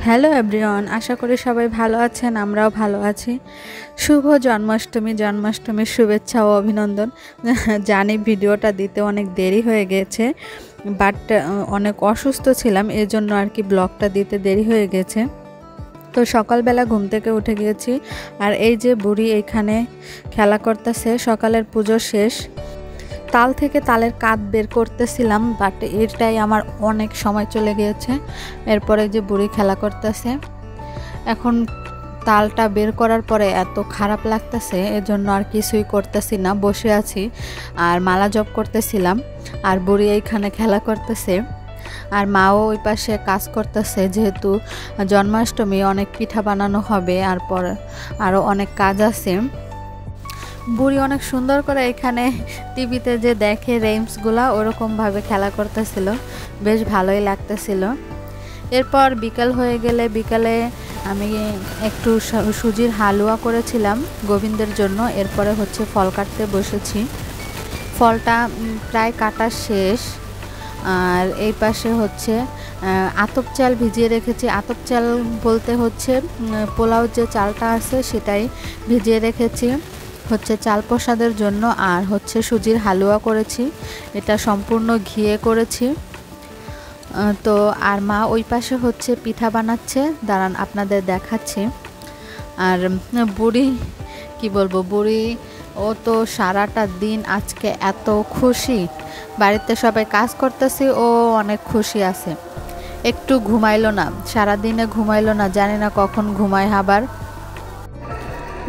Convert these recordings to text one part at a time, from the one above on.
Hello everyone, আশা করি সবাই ভালো আছেন। আমরাও ভালো আছি। শুভ জন্মাষ্টমীর শুভেচ্ছা ও অভিনন্দন। জানি ভিডিওটা দিতে অনেক দেরি হয়ে গেছে, বাট অনেক অসুস্থ ছিলাম, এর জন্য আর কি ব্লগটা দিতে দেরি হয়ে গেছে। তো সকালবেলা ঘুম থেকে উঠে গিয়েছি, আর এই যে বুড়ি এইখানে খেলা করতেছে। সকালের পুজো শেষ, তাল থেকে তালের কাঠ বের করতেছিলাম, বাট এটাই আমার অনেক সময় চলে গিয়েছে। এরপরে যে বুড়ি খেলা করতেছে, এখন তালটা বের করার পরে এত খারাপ লাগতেছে, এজন্য আর কিছুই করতেছি না, বসে আছি আর মালা জপ করতেছিলাম। আর বুড়ি এইখানে খেলা করতেছে, আর মাও ওই পাশে কাজ করতেছে। যেহেতু জন্মাষ্টমী, অনেক পিঠা বানানো হবে, আর পর আরও অনেক কাজ আছে। বুড়ি অনেক সুন্দর করে এখানে টিভিতে যে দেখে রেমসগুলা, ওরকমভাবে খেলা করতেছিল, বেশ ভালোই লাগতেছিল। এরপর বিকাল হয়ে গেলে, বিকালে আমি একটু সুজির হালুয়া করেছিলাম গোবিন্দের জন্য। এরপরে হচ্ছে ফল কাটতে বসেছি, ফলটা প্রায় কাটা শেষ। আর এই পাশে হচ্ছে আতপ চাল ভিজিয়ে রেখেছি। আতপ চাল বলতে হচ্ছে পোলাও যে চালটা আছে সেটাই ভিজিয়ে রেখেছি, হচ্ছে চাল প্রসাদের জন্য। আর হচ্ছে সুজির হালুয়া করেছি, এটা সম্পূর্ণ ঘিয়ে করেছি। তো আর মা ওই পাশে হচ্ছে পিঠা বানাচ্ছে, দাঁড়ান আপনাদের দেখাচ্ছি। আর বুড়ি কি বলবো, বুড়ি ও তো সারাটা দিন আজকে এত খুশি, বাড়িতে সবাই কাজ করতেছি, ও অনেক খুশি আছে। একটু ঘুমাইলো না, সারাদিনে ঘুমাইলো না, জানি না কখন ঘুমায় আবার।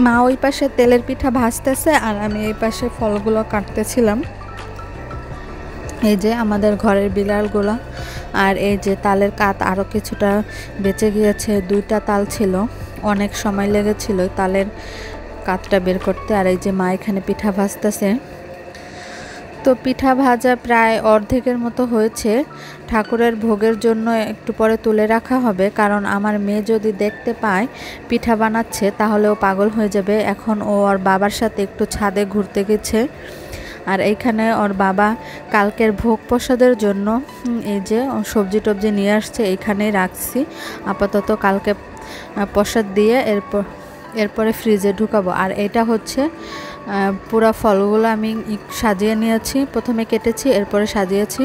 মা ওই পাশে তেলের পিঠা ভাজতেছে, আর আমি এই পাশে ফলগুলো কাটতেছিলাম। এই যে আমাদের ঘরের বিড়ালগুলো। আর এই যে তালের কাঠ আরও কিছুটা বেঁচে গিয়েছে, 2টা তাল ছিল, অনেক সময় লেগেছিল তালের কাঠটা বের করতে। আর এই যে মা এখানে পিঠা ভাজতেছে। তো পিঠা ভাজা প্রায় অর্ধেকের মতো হয়েছে, ঠাকুরের ভোগের জন্য একটু পরে তুলে রাখা হবে, কারণ আমার মেয়ে যদি দেখতে পায় পিঠা বানাচ্ছে তাহলে ও পাগল হয়ে যাবে। এখন ও ওর বাবার সাথে একটু ছাদে ঘুরতে গেছে। আর এইখানে ওর বাবা কালকের ভোগ প্রসাদের জন্য এই যে সবজি টবজি নিয়ে আসছে, এইখানেই রাখছি আপাতত, কালকে প্রসাদ দিয়ে এরপরে ফ্রিজে ঢুকাবো। আর এটা হচ্ছে পুরা ফলগুলো আমি সাজিয়ে নিয়েছি, প্রথমে কেটেছি এরপরে সাজিয়েছি।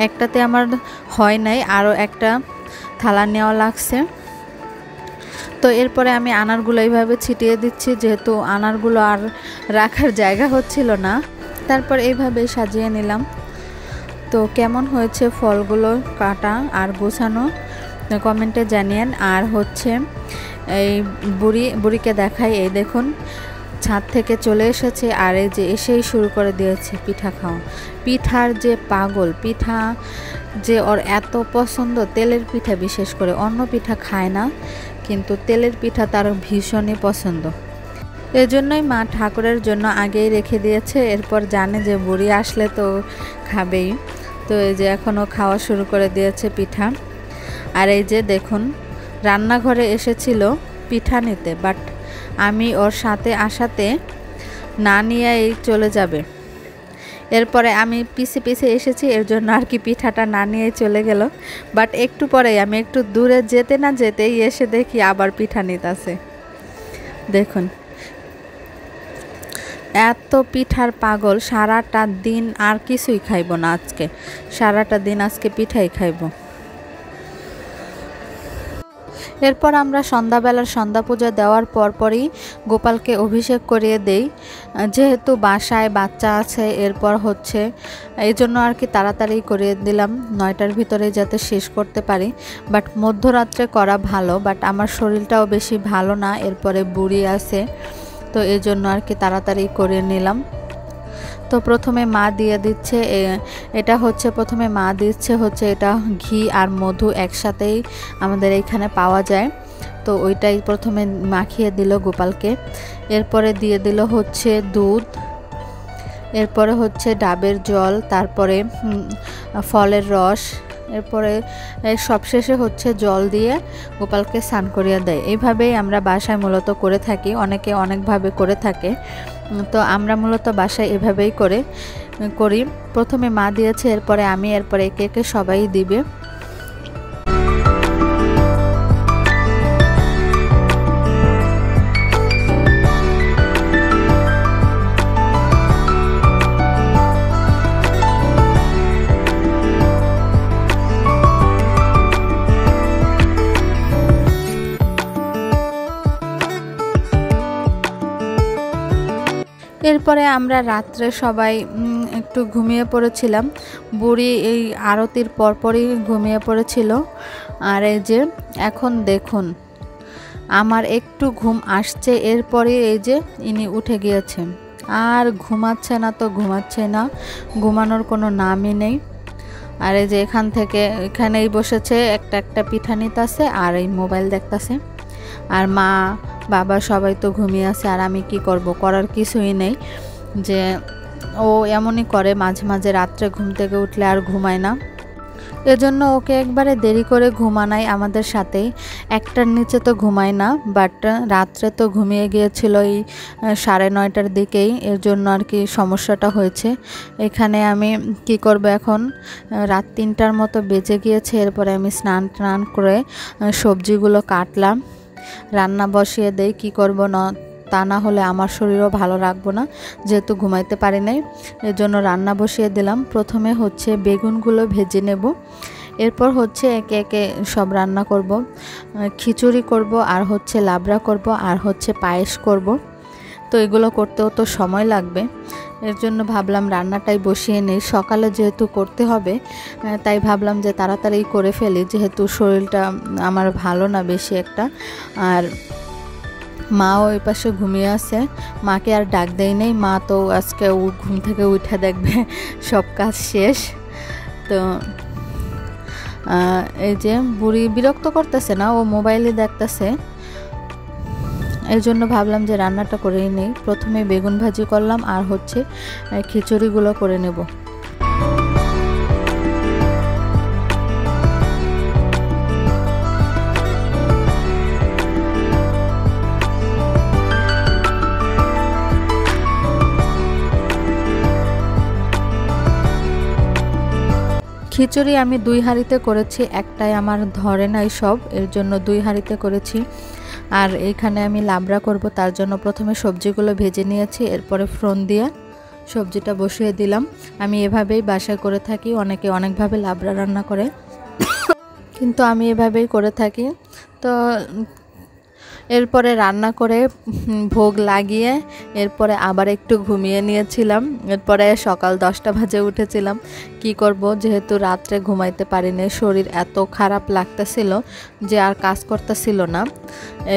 একটাতে আমার হয় নাই, আরও একটা থালা নেওয়া লাগছে। তো এরপরে আমি আনারগুলো এইভাবে ছিটিয়ে দিচ্ছি, যেহেতু আনারগুলো আর রাখার জায়গা হচ্ছিল না। তারপর এইভাবে সাজিয়ে নিলাম। তো কেমন হয়েছে ফলগুলো কাটা আর গোছানো, কমেন্টে জানিয়েন। আর হচ্ছে এই বুড়িকে দেখাই, এই দেখুন ছাদ থেকে চলে এসেছে, আর এই যে এসেই শুরু করে দিয়েছে পিঠা খাওয়া। পিঠার যে পাগল, পিঠা যে ওর এত পছন্দ, তেলের পিঠা বিশেষ করে, অন্য পিঠা খায় না, কিন্তু তেলের পিঠা তার ভীষণই পছন্দ। এজন্যই মা ঠাকুরের জন্য আগেই রেখে দিয়েছে, এরপর জানে যে বুড়ি আসলে তো খাবেই। তো এই যে এখনও খাওয়া শুরু করে দিয়েছে পিঠা। আর এই যে দেখুন রান্নাঘরে এসেছিল পিঠা নিতে, বাট আমি ওর সাথে আসাতে না নিয়েই চলে যাবে। এরপরে আমি পিছে পিছে এসেছি, এর জন্য আর কি পিঠাটা না নিয়েই চলে গেল। বাট একটু পরেই আমি একটু দূরে যেতে না যেতেই এসে দেখি আবার পিঠা নিতেছে। দেখুন এত পিঠার পাগল, সারাটা দিন আর কিছুই খাইব না আজকে, সারাটা দিন আজকে পিঠাই খাইব। এরপর আমরা সন্ধ্যাবেলার সন্ধ্যা পূজা দেওয়ার পরপরই গোপালকে অভিষেক করিয়ে দেই, যেহেতু বাসায় বাচ্চা আছে। এরপর হচ্ছে এই জন্য আর কি তাড়াতাড়ি করিয়ে দিলাম, 9টার ভিতরে যাতে শেষ করতে পারি। বাট মধ্যরাত্রে করা ভালো, বাট আমার শরীরটাও বেশি ভালো না, এরপরে বুড়ি আছে, তো এই জন্য আর কি তাড়াতাড়ি করে নিলাম। তো প্রথমে মা দিয়ে দিচ্ছে, এটা হচ্ছে প্রথমে মা দিচ্ছে হচ্ছে এটা ঘি আর মধু একসাথেই আমাদের এইখানে পাওয়া যায়, তো ওইটাই প্রথমে মাখিয়ে দিল গোপালকে। এরপরে দিয়ে দিল হচ্ছে দুধ, এরপরে হচ্ছে ডাবের জল, তারপরে ফলের রস, এরপরে সবশেষে হচ্ছে জল দিয়ে গোপালকে স্নান করিয়ে দেয়। এইভাবেই আমরা বাসায় মূলত করে থাকি, অনেকে অনেকভাবে করে থাকে, তো আমরা মূলত বাসায় এভাবেই করি। প্রথমে মা দিয়েছে, এরপরে আমি, এরপরে একে একে সবাই দিবে। এরপরে আমরা রাত্রে সবাই একটু ঘুমিয়ে পড়েছিলাম। বুড়ি এই আরতির পরপরই ঘুমিয়ে পড়েছিল। আর এই যে এখন দেখুন আমার একটু ঘুম আসছে, এরপরে এই যে ইনি উঠে গিয়েছে। আর ঘুমাচ্ছে না তো ঘুমাচ্ছে না, ঘুমানোর কোনো নামই নেই। আর এই যে এখানেই বসেছে, একটা পিঠা নিতেছে আর এই মোবাইল দেখতেছে। আর মা বাবা সবাই তো ঘুমিয়ে আছে, আর আমি কি করব, করার কিছুই নেই। যে ও এমনই করে, মাঝে মাঝে রাত্রে ঘুম থেকে উঠলে আর ঘুমায় না। এজন্য ওকে একবারে দেরি করে ঘুমানাই আমাদের সাথেই, 1টার নিচে তো ঘুমায় না। বাট রাত্রে তো ঘুমিয়ে গিয়েছিল এই 9:30টার দিকেই, এর জন্য আর কি সমস্যাটা হয়েছে। এখানে আমি কি করব, এখন রাত 3টার মতো বেজে গিয়েছে। এরপরে আমি স্নান করে সবজিগুলো কাটলাম, রান্না বসিয়ে দেই। কি করব না, তা না হলে আমার শরীরও ভালো রাখবো না, যেহেতু ঘুমাইতে পারি নাই। এর জন্য রান্না বসিয়ে দিলাম। প্রথমে হচ্ছে বেগুনগুলো ভেজে নেব, এরপর হচ্ছে একে একে সব রান্না করব। খিচুড়ি করব, আর হচ্ছে লাবড়া করব, আর হচ্ছে পায়েস করব। তো এগুলো করতেও তো সময় লাগবে, এর জন্য ভাবলাম রান্নাটাই বসিয়ে নেই। সকালে যেহেতু করতে হবে, তাই ভাবলাম যে তাড়াতাড়ি করে ফেলি, যেহেতু শরীরটা আমার ভালো না বেশি একটা। আর মাও ওই পাশে ঘুমিয়ে আছে, মাকে আর ডাক দেই নেই। মা তো আজকে ঘুম থেকে উঠে দেখবে সব কাজ শেষ। তো এই যে বুড়ি বিরক্ত করতেছে না, ও মোবাইলে দেখতেছে। এই জন্য ভাবলাম যে রান্নাটা করেই নেই। প্রথমে বেগুন ভাজি করলাম, আর হচ্ছে খিচুড়িগুলো করে নেব। খিচুড়ি আমি 2 হাঁড়িতে করেছি, একটাই আমার ধরে নাই সব, এর জন্য 2 হাঁড়িতে করেছি। আর এখানে আমি লাবড়া করব, তার জন্য প্রথমে সবজিগুলো ভেজে নিয়েছি, এরপরে ফোড়ন দিয়ে সবজিটা বসিয়ে দিলাম। আমি এভাবেই বাসায় করে থাকি, অনেকে অনেকভাবে লাবড়া রান্না করে, কিন্তু আমি এভাবেই করে থাকি। তো এরপরে রান্না করে ভোগ লাগিয়ে এরপরে আবার একটু ঘুমিয়ে নিয়েছিলাম। এরপরে সকাল 10টা বাজে উঠেছিলাম। কি করব, যেহেতু রাত্রে ঘুমাইতে পারিনি, শরীর এত খারাপ লাগতেছিল যে আর কাজ করতেছিল না।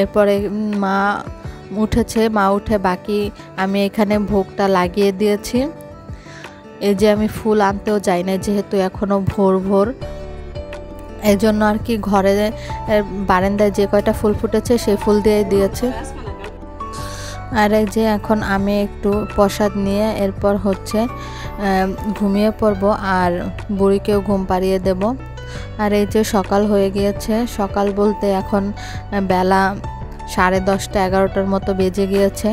এরপরে মা উঠেছে, মা উঠে বাকি আমি এখানে ভোগটা লাগিয়ে দিয়েছি। এই যে আমি ফুল আনতেও যাই না, যেহেতু এখনও ভোর, এই জন্য আর কি ঘরে বারান্দায় যে কয়টা ফুল ফুটেছে সেই ফুল দিয়ে দিয়েছে। আর এই যে এখন আমি একটু প্রসাদ নিয়ে এরপর হচ্ছে ঘুমিয়ে পড়ব, আর বুড়িকেও ঘুম পাড়িয়ে দেব। আর এই যে সকাল হয়ে গিয়েছে, সকাল বলতে এখন বেলা 10:30 11টার মতো বেজে গিয়েছে।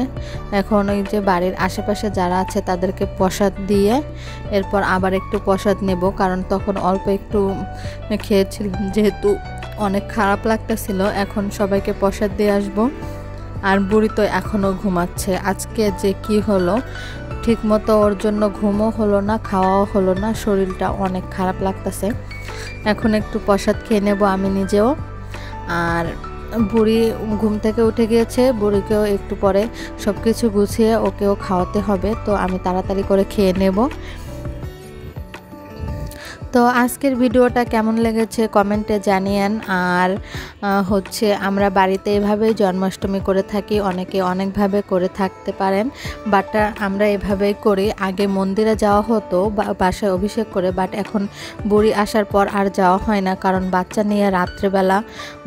এখন ওই যে বাড়ির আশেপাশে যারা আছে তাদেরকে প্রসাদ দিয়ে এরপর আবার একটু প্রসাদ নেব, কারণ তখন অল্প একটু খেয়েছিলাম, যেহেতু অনেক খারাপ লাগতেছিল। এখন সবাইকে প্রসাদ দিয়ে আসব। আর বুড়ি তো এখনও ঘুমাচ্ছে। আজকে যে কি হলো, ঠিকমতো ওর জন্য ঘুমও হলো না, খাওয়াও হলো না, শরীরটা অনেক খারাপ লাগতেছে। এখন একটু প্রসাদ খেয়ে নেব আমি নিজেও। আর বুড়ি ঘুম থেকে উঠে গিয়েছে, বুড়িকেও একটু পরে সব কিছু গুছিয়ে ওকেও খাওয়াতে হবে, তো আমি তাড়াতাড়ি করে খেয়ে নেব। তো আজকের ভিডিওটা কেমন লেগেছে কমেন্টে জানিয়েন। আর হচ্ছে আমরা বাড়িতে এভাবেই জন্মাষ্টমী করে থাকি, অনেকে অনেকভাবে করে থাকতে পারেন, বাট আমরা এভাবেই করি। আগে মন্দিরে যাওয়া হতো বাসায় অভিষেক করে, বাট এখন বুড়ি আসার পর আর যাওয়া হয় না, কারণ বাচ্চা নিয়ে রাত্রেবেলা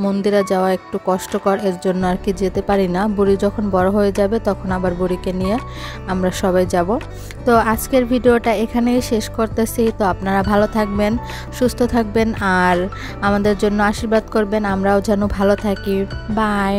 মন্দিরে যাওয়া একটু কষ্টকর, এর জন্য আর কি যেতে পারি না। বুড়ি যখন বড় হয়ে যাবে তখন আবার বুড়িকে নিয়ে আমরা সবাই যাব। তো আজকের ভিডিওটা এখানেই শেষ করতেছি। তো আপনারা ভালো থাকবেন, সুস্থ থাকবেন, আর আমাদের জন্য আশীর্বাদ করবেন, আমরাও যেন ভালো থাকি। বাই।